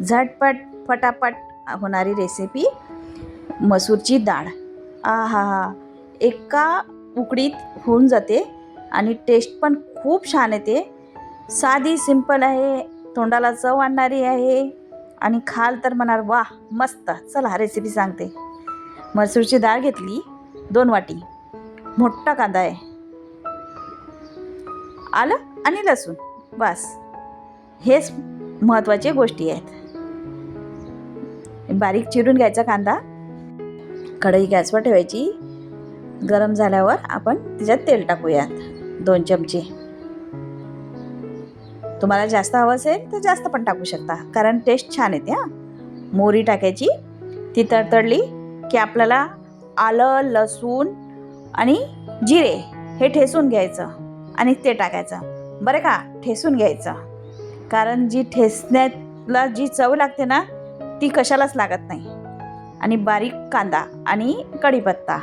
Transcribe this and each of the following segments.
झटपट फटाफट होणारी रेसिपी मसूरची डाळ. आहा हा, एका उकडीत होऊन जाते आणि टेस्ट पण खूप छान येते. साधी सिंपल आहे, तोंडाला चव आणणारी आहे आणि खाल तर म्हणाल वाह मस्त. चला रेसिपी सांगते. मसूरची डाळ घेतली 2 वाटी, मोठा कांदा आहे, आलं आणि लसूण, बस हेच महत्त्वाच्या गोष्टी आहेत. बारीक चिरून घ्यायचा कांदा. कढई गॅसवर ठेवायची. गरम झाल्यावर आपण त्याच्यात तेल टाकूयात 2 चमचे. तुम्हाला जास्त हवं असेल तर जास्त पण टाकू शकता, कारण टेस्ट छान येते. मोहरी टाकायची. ती तडतडली की आपल्याला आलं, लसूण आणि जिरे हे ठेसून घ्यायचं आणि ते टाकायचं. बरं का, ठेसून घ्यायचं, कारण जी ठेसण्याला जी चव लागते ना ती कशालाच लागत नाही. आणि बारीक कांदा आणि कढीपत्ता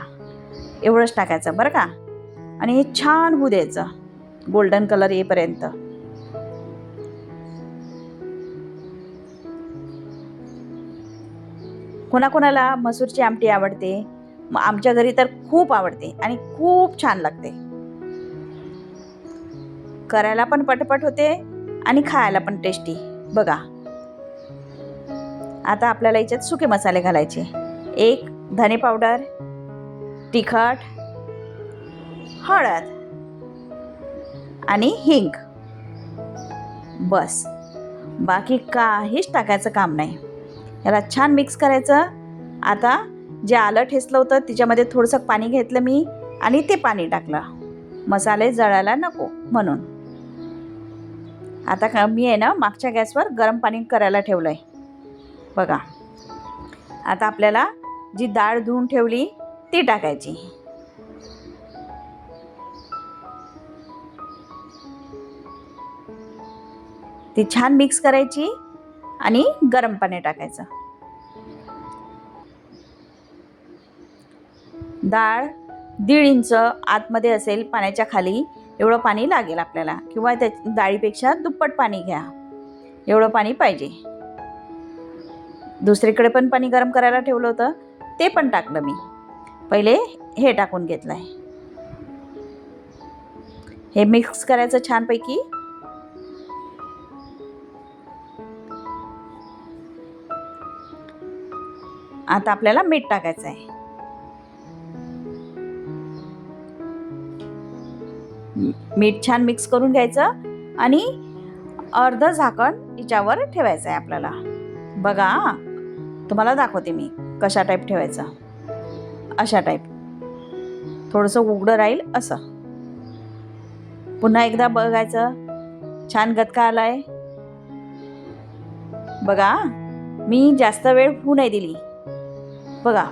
एवढंच टाकायचं बरं का. आणि हे छान होऊ द्यायचं गोल्डन कलर येईपर्यंत. कोणाकोणाला मसूरची आमटी आवडते, मग आमच्या घरी तर खूप आवडते आणि खूप छान लागते. करायला पण पटपट होते आणि खायला पण टेस्टी. बघा, आता आपल्याला याच्यात सुके मसाले घालायचे. 1 धने पावडर, तिखट, हळद आणि हिंग, बस. बाकी काहीच टाकायचं काम नाही. याला छान मिक्स करायचं. आता जे आलं ठेसलं होतं त्याच्यामध्ये थोडंसं पाणी घेतलं मी आणि ते पाणी टाकलं, मसाले जळायला नको म्हणून. आता मी आहे ना मागच्या गॅसवर गरम पाणी करायला ठेवलं आहे. बघा, आता आपल्याला जी डाळ धुवून ठेवली ती टाकायची. ती छान मिक्स करायची आणि गरम पाणी टाकायचं. डाळ 1.5 इंच आतमध्ये असेल, पाण्याच्या खाली एवढं पाणी लागेल आपल्याला, किंवा त्या डाळीपेक्षा दुप्पट पाणी घ्या, एवढं पाणी पाहिजे. दुसरीकडे पण पाणी गरम करायला ठेवलं होतं, ते पण टाकलं मी. पहिले हे टाकून घेतलं आहे. हे मिक्स करायचं छानपैकी. आता आपल्याला मीठ टाकायचं आहे. मीठ छान मिक्स करून घ्यायचं आणि अर्धं झाकण याच्यावर ठेवायचं आहे आपल्याला. बघा, तुम्हाला दाखवते मी कशा टाईप ठेवायचं. अशा टाईप, थोडंसं उघडं राहील असं. पुन्हा एकदा बघायचं. छान गदका आलाय. बघा, मी जास्त वेळ होऊ नाही दिली. बघा,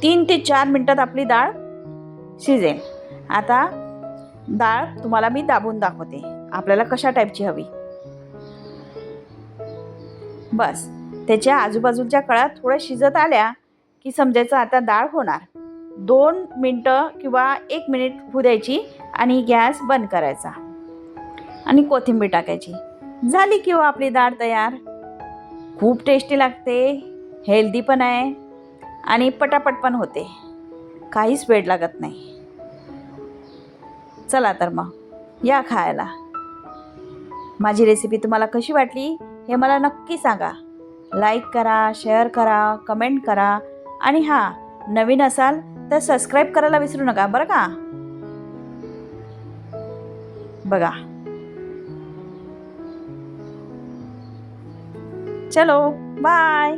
3 ते 4 मिनिटात आपली डाळ शिजेल. आता डाळ तुम्हाला मी दाबून दाखवते आपल्याला कशा टाईपची हवी. बस, त्याच्या आजूबाजूच्या कळ्या थोड्या शिजत आल्या की समजायचं आता डाळ होणार. 2 मिनटं किंवा 1 मिनिट होऊ द्यायची आणि गॅस बंद करायचा आणि कोथिंबीर टाकायची. झाली की आपली डाळ तयार. खूप टेस्टी लागते, हेल्दी पण आहे आणि पटापट पण होते. काहीच वेळ लागत नाही. चला तर मग या खायला. माझी रेसिपी तुम्हाला कशी वाटली हे मला नक्की सांगा. लाईक करा, शेअर करा, कमेंट करा आणि हां, नवीन असाल तर सबस्क्राईब करायला विसरू नका बरं का. बघा, चलो बाय.